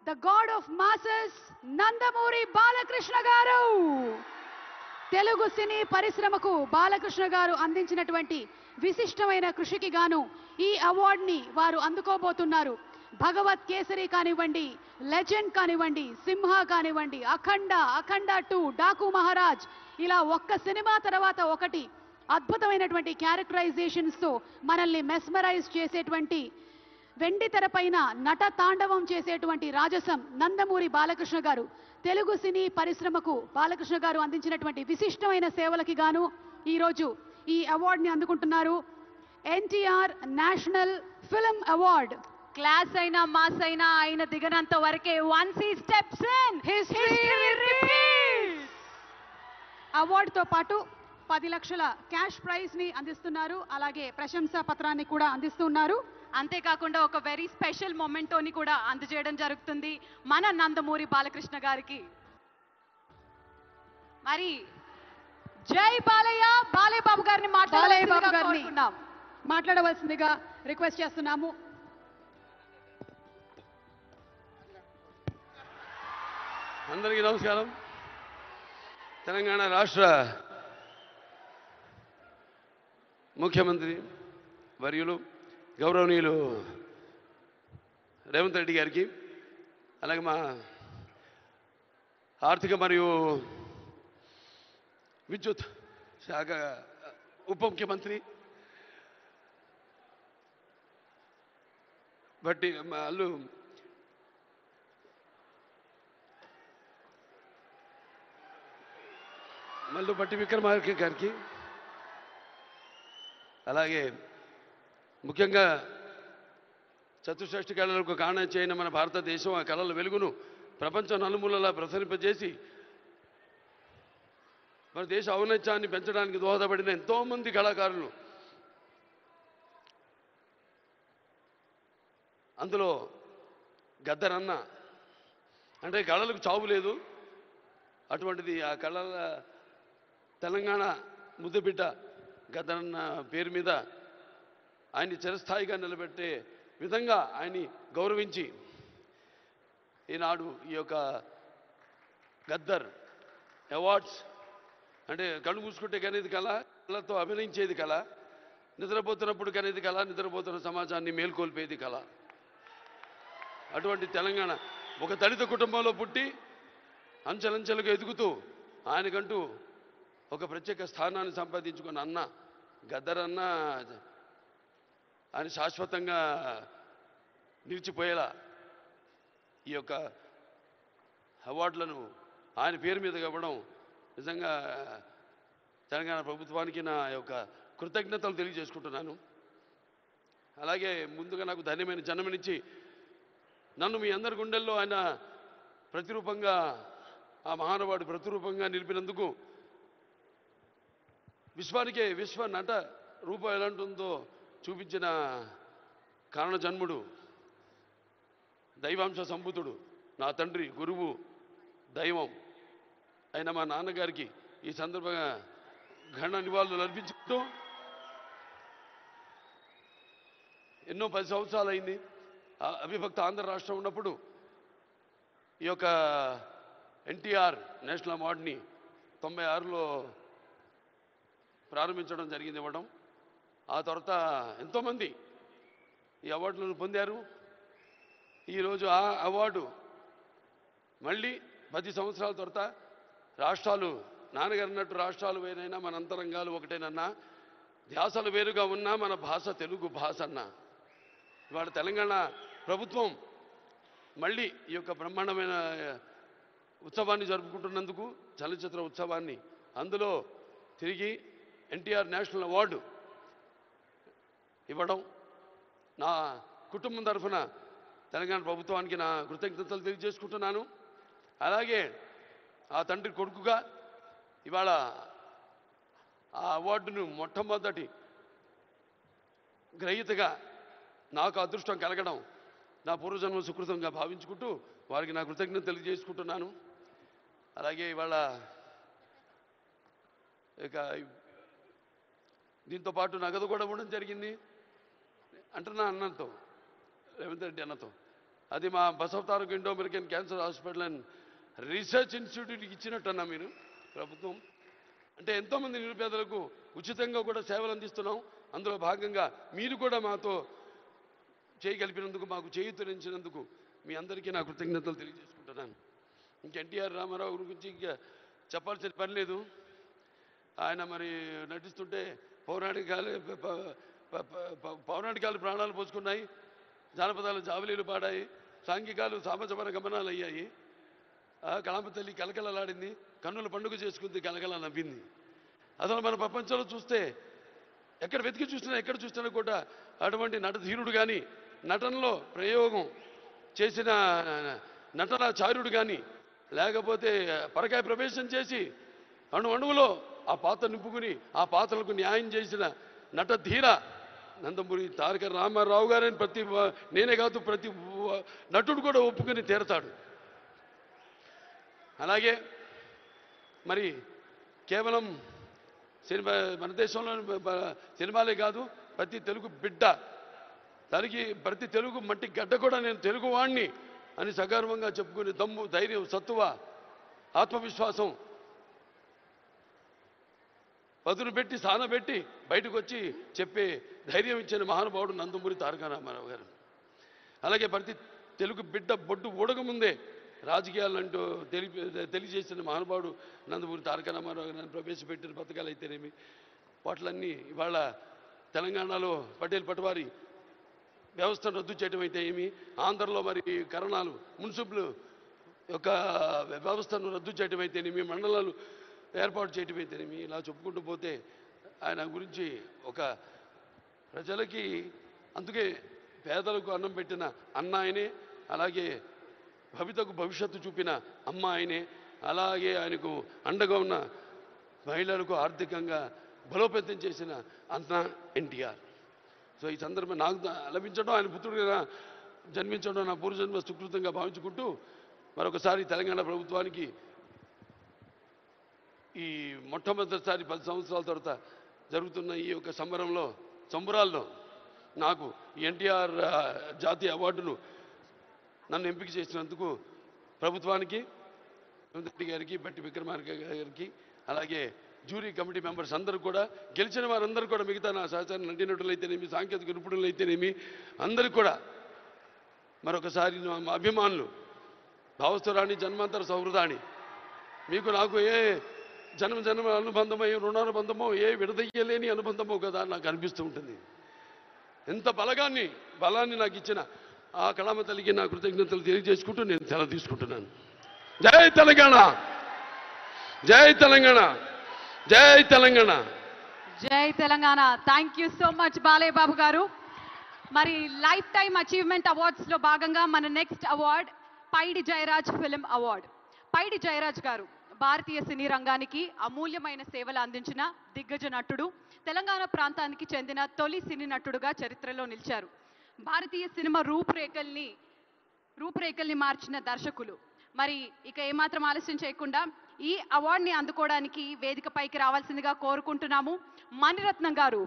the god of masses, Nandamuri Balakrishna garu. Telugu సినీ పరిశ్రమకు బాలకృష్ణ గారు అందించినటువంటి విశిష్టమైన కృషికి గాను ఈ అవార్డుని వారు అందుకోబోతున్నారు. భగవత్ కేసరి కానివ్వండి, లెజెండ్ కానివ్వండి, సింహ కానివ్వండి, అఖండ, అఖండ 2, డాకు మహారాజ్, ఇలా ఒక్క సినిమా తర్వాత ఒకటి అద్భుతమైనటువంటి క్యారెక్టరైజేషన్స్తో మనల్ని మెస్మరైజ్ చేసేటువంటి, వెండి తెరపైన నట తాండవం చేసేటువంటి రాజసం నందమూరి బాలకృష్ణ గారు. తెలుగు సినీ పరిశ్రమకు బాలకృష్ణ గారు అందించినటువంటి విశిష్టమైన సేవలకి గాను ఈరోజు ఈ అవార్డుని అందుకుంటున్నారు. NTR national film award. Class అయినా మాస్ అయినా ఆయన దిగనంత వరకే once he steps in history repeats. అవార్డుతో పాటు 10 లక్షల క్యాష్ ప్రైజ్ ని అందిస్తున్నారు. అలాగే ప్రశంసా పత్రాన్ని కూడా అందిస్తున్నారు. అంతేకాకుండా ఒక వెరీ స్పెషల్ మొమెంటోని కూడా అందజేయడం జరుగుతుంది మన నందమూరి బాలకృష్ణ గారికి. మరి జై బాలయ్య, బాలయ్య బాబు గారిని మాట్లాడవలసిందిగా రిక్వెస్ట్ చేస్తున్నాము. అందరికీ నమస్కారం. తెలంగాణ రాష్ట్ర ముఖ్యమంత్రి వర్యులు గౌరవనీయులు రేవంత్ రెడ్డి గారికి, అలాగే మా ఆర్థిక మరియు విద్యుత్ శాఖ ఉప ముఖ్యమంత్రి బట్టి వాళ్ళు మల్లు బట్టి విక్రమార్క గారికి, అలాగే ముఖ్యంగా చతుషష్ఠి కళలకు కారణం చేయని మన భారతదేశం ఆ కళల వెలుగును ప్రపంచం నలుమూలలా ప్రసరింపజేసి మన దేశ ఔన్నత్యాన్ని పెంచడానికి దోహదపడిన ఎంతోమంది కళాకారులు, అందులో గద్దరన్న అంటే కళలకు చావు లేదు, అటువంటిది ఆ కళల తెలంగాణ ముద్దుబిడ్డ గద్దరన్న పేరు మీద ఆయన్ని చిరస్థాయిగా నిలబెట్టే విధంగా ఆయన్ని గౌరవించి ఈనాడు ఈ యొక్క గద్దర్ అవార్డ్స్ అంటే కళ్ళు మూసుకుంటే కనేది కళ, కళతో అభినయించేది కళ, నిద్రపోతున్నప్పుడు కనేది కళ, నిద్రపోతున్న సమాజాన్ని మేల్కొల్పేది కళ. అటువంటి తెలంగాణ ఒక దళిత కుటుంబంలో పుట్టి అంచెలంచెలుగా ఎదుగుతూ ఆయనకంటూ ఒక ప్రత్యేక స్థానాన్ని సంపాదించుకున్న అన్న గద్దరన్న ఆయన శాశ్వతంగా నిలిచిపోయేలా ఈ యొక్క అవార్డులను ఆయన పేరు మీద ఇవ్వడం నిజంగా తెలంగాణ ప్రభుత్వానికి నా యొక్క కృతజ్ఞతలు తెలియజేసుకుంటున్నాను. అలాగే ముందుగా నాకు ధన్యమైన జన్మనిచ్చి నన్ను మీ అందరి గుండెల్లో ఆయన ప్రతిరూపంగా, ఆ మహానుభావుడు ప్రతిరూపంగా నిలిపినందుకు, విశ్వానికే విశ్వ నట రూపం ఎలాంటిందో చూపించిన కారణ జన్ముడు, దైవాంశ సంభూతుడు, నా తండ్రి, గురువు, దైవం అయిన మా నాన్నగారికి ఈ సందర్భంగా ఘన నివాళులు అర్పించుకుంటూ, ఎన్నో 10 సంవత్సరాలు అయింది అవిభక్త ఆంధ్ర రాష్ట్రం ఉన్నప్పుడు ఈ యొక్క ఎన్టీఆర్ నేషనల్ అవార్డుని 96లో ప్రారంభించడం జరిగింది, ఇవ్వడం. ఆ తర్వాత ఎంతోమంది ఈ అవార్డులను పొందారు. ఈరోజు ఆ అవార్డు మళ్ళీ 10 సంవత్సరాల తర్వాత రాష్ట్రాలు, నాన్నగారు అన్నట్టు రాష్ట్రాలు వేరైనా మన అంతరంగాలు ఒకటేనన్నా, ధ్యాసలు వేరుగా ఉన్నా మన భాష తెలుగు భాష అన్నా. ఇవాళ తెలంగాణ ప్రభుత్వం మళ్ళీ ఈ యొక్క బ్రహ్మాండమైన ఉత్సవాన్ని జరుపుకుంటున్నందుకు, చలనచిత్ర ఉత్సవాన్ని, అందులో తిరిగి ఎన్టీఆర్ నేషనల్ అవార్డు ఇవ్వడం నా కుటుంబం తరఫున తెలంగాణ ప్రభుత్వానికి నా కృతజ్ఞతలు తెలియజేసుకుంటున్నాను. అలాగే ఆ తండ్రి కొడుకుగా ఇవాళ ఆ అవార్డును మొట్టమొదటి గ్రహీతగా నాకు అదృష్టం కలగడం నా పూర్వజన్మ సుకృతంగా భావించుకుంటూ వారికి నా కృతజ్ఞత తెలియజేసుకుంటున్నాను. అలాగే ఇవాళ ఇక దీంతో పాటు నగదు కూడా ఇవ్వడం జరిగింది అంటున్నా అన్నతో, రేవంత్ రెడ్డి అన్నతో. అది మా Basavataraka Indo American cancer hospital and research ఇన్స్టిట్యూట్కి ఇచ్చినట్టన్నా మీరు ప్రభుత్వం. అంటే ఎంతోమంది నిరుపేదలకు ఉచితంగా కూడా సేవలు అందిస్తున్నాం. అందులో భాగంగా మీరు కూడా మాతో చేయగలిపినందుకు, మాకు చేయూతనించినందుకు మీ అందరికీ నా కృతజ్ఞతలు తెలియజేసుకుంటున్నాను. ఇంక ఎన్టీఆర్ రామారావు గురించి ఇంకా చెప్పాల్సిన పని లేదు. ఆయన మరి నటిస్తుంటే పౌరాణికాలు ప్రాణాలు పోసుకున్నాయి, జానపదాలు జావలీలు పాడాయి, సాంఘికాలు సామజపర గమనాలు అయ్యాయి. కళామ తల్లి కలకలలాడింది, కన్నుల పండుగ చేసుకుంది, కలకల నవ్వింది. అసలు మన ప్రపంచంలో చూస్తే ఎక్కడ వెతికి చూసినా ఎక్కడ చూసినా కూడా అటువంటి నటధీరుడు కానీ, నటనలో ప్రయోగం చేసిన నటనాచార్యుడు కానీ, లేకపోతే పరకాయ ప్రవేశం చేసి అణువులో ఆ పాత్ర నింపుకుని ఆ పాత్రలకు న్యాయం చేసిన నటధీర నందమూరి తారక రామారావు గారని నేనే కాదు ప్రతి నటుడు కూడా ఒప్పుకొని తీరతాడు. అలాగే మరి కేవలం సినిమా, మన దేశంలో సినిమాలే కాదు, ప్రతి తెలుగు బిడ్డ ప్రతి తెలుగు మట్టి గడ్డ కూడా నేను తెలుగువాణ్ణి అని సగర్వంగా చెప్పుకుని దమ్ము, ధైర్యం, సత్తువ, ఆత్మవిశ్వాసం పదును పెట్టి సానబెట్టి బయటకు వచ్చి చెప్పే ధైర్యం ఇచ్చిన మహానుభావుడు నందమూరి తారక రామారావు గారు. అలాగే ప్రతి తెలుగు బిడ్డ బొడ్డు ఊడకముందే రాజకీయాలంటూ తెలియజేసిన మహానుభావుడు నందమూరి తారక రామారావు గారు. ప్రవేశపెట్టిన పథకాలు అయితేనేమి, వాటిలన్నీ ఇవాళ తెలంగాణలో పటేల్ పటవారి వ్యవస్థను రద్దు చేయడం అయితే ఏమి, ఆంధ్రలో మరి కరణాలు మున్సిపల్ యొక్క వ్యవస్థను రద్దు చేయడం అయితేనేమి, మండలాలు ఏర్పాటు చేయడం అయితేనేమి, ఇలా చెప్పుకుంటూ పోతే ఆయన గురించి ఒక ప్రజలకి, అందుకే పేదలకు అన్నం పెట్టిన అన్న ఆయనే, అలాగే భవితకు భవిష్యత్తు చూపిన అమ్మ ఆయనే, అలాగే ఆయనకు అండగా ఉన్న మహిళలకు ఆర్థికంగా బలోపేతం చేసిన అన్న ఎన్టీఆర్. సో ఈ సందర్భం నాకు లభించడం, ఆయన పుత్రుడిగా జన్మించడం నా పూర్వజన్మ సుకృతంగా భావించుకుంటూ మరొకసారి తెలంగాణ ప్రభుత్వానికి ఈ మొట్టమొదటిసారి 10 సంవత్సరాల తర్వాత జరుగుతున్న ఈ యొక్క సంబరాల్లో నాకు ఎన్టీఆర్ జాతీయ అవార్డును నన్ను ఎంపిక చేసినందుకు ప్రభుత్వానికి, రెడ్డి గారికి, బట్టి విక్రమార్క గారికి, అలాగే జ్యూరీ కమిటీ మెంబర్స్ అందరూ కూడా, గెలిచిన వారందరూ కూడా, మిగతా నా సహచార నటీనటులైతేనేమి, సాంకేతిక నిపుణులైతేనేమి, అందరూ కూడా మరొకసారి మా అభిమానులు, భావస్థురాణి జన్మాంతర సౌహృదాన్ని, మీకు నాకు ఏ జన్మ అనుబంధమో, ఏ రుణానుబంధమో, ఏ విడదయ్యలేని అనుబంధమో కదా నాకు అనిపిస్తూ ఉంటుంది. ఎంత బలాన్ని నాకు ఇచ్చిన ఆ కళామ తల్లికి నా కృతజ్ఞతలు తెలియజేసుకుంటూ నేను సెలవు తీసుకుంటున్నాను. జై తెలంగాణ, జై తెలంగాణ, జై తెలంగాణ, జై Telangana. Thank you so much Balayya Babu garu. మరి లైఫ్ టైమ్ అచీవ్మెంట్ అవార్డ్స్ లో భాగంగా మన next award Paidi Jayaraj film award. Paidi Jayaraj garu భారతీయ సినీ రంగానికి అమూల్యమైన సేవలు అందించిన దిగ్గజ నటుడు, తెలంగాణ ప్రాంతానికి చెందిన తొలి సినీ నటుడుగా చరిత్రలో నిలిచారు. భారతీయ సినిమా రూపురేఖల్ని మార్చిన దర్శకులు. మరి ఇక ఏమాత్రం ఆలస్యం చేయకుండా ఈ అవార్డుని అందుకోవడానికి వేదికపైకి రావాల్సిందిగా కోరుకుంటున్నాము. మణిరత్నం గారు.